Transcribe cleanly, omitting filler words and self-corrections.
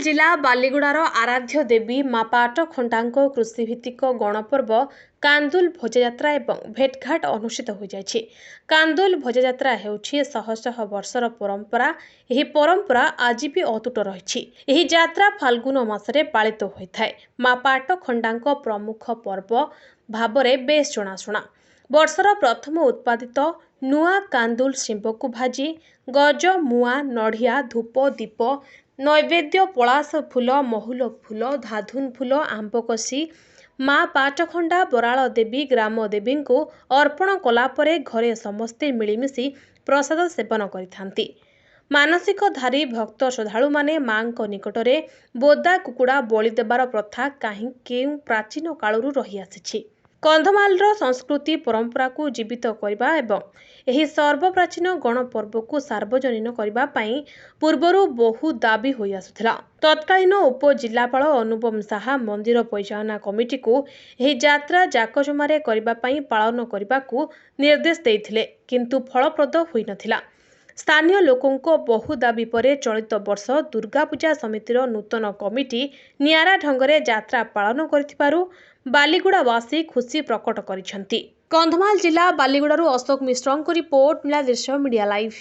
जिला बालीगुड़ार आराध्य देवी माँ पाटखंडाଙ୍କ कृषिभित्तिक गणपर्व कांदुल भोजयात्रा एवं भेटघाट अनुष्ठित हो जाइछि। कांदुल भोजयात्रा हेउछि शह शह वर्षर परंपरा। एही परंपरा आज भी अतुट रहिछि। एही यात्रा फाल्गुन मासरे पालित होइथाय। माँ पाटखंडाଙ୍କ प्रमुख पर्व भाबरे बेस जनाशुना। वर्षर प्रथम उत्पादित नुआ कांदुल शिंबकु भाजी गज मुआ नढ़िया धूप दीप नैवेद्य पलास फूल महुल फूल धाधुन फूल आंबकसी माँ पाटखंडा बराल देवी ग्राम देवी को अर्पण कलापरे घरे समस्ते मिलिमिशि प्रसाद सेवन करिथांती। मानसिकधारी भक्त श्रद्धालु माने माँ निकटरे बोदा कुकुड़ा बलि देवार प्रथा काहीं केउ प्राचीन कालरू रही आसिछि। कंधमालर संस्कृति परंपरा को जीवित करबा एवं एही सर्वप्राचीन गणपर्व को सार्वजनीन करबा पई पूर्वरु बहु दाबी होई आसुथिला। तत्कालीन उपजिल्लापाल अनुपम साहा मंदिर परिचालना कमिटी को एही यात्रा जाकजमारे करबा पई पालन करबाकू निर्देश देइथिले, किंतु फलप्रद होई नथिला। स्थानीय लोकों बहु दाबी परे चलित वर्ष दुर्गा पूजा समितिर नूतन कमिटी नियारा ढंगरे यात्रा पालन करिथिबारु बालीगुड़ावासी खुशी प्रकट करिसेंती। कंधमाल जिला बालीगुड़ारू अशोक मिश्रଙ୍କ रिपोर्ट नीलादृश्य मीडिया लाइव।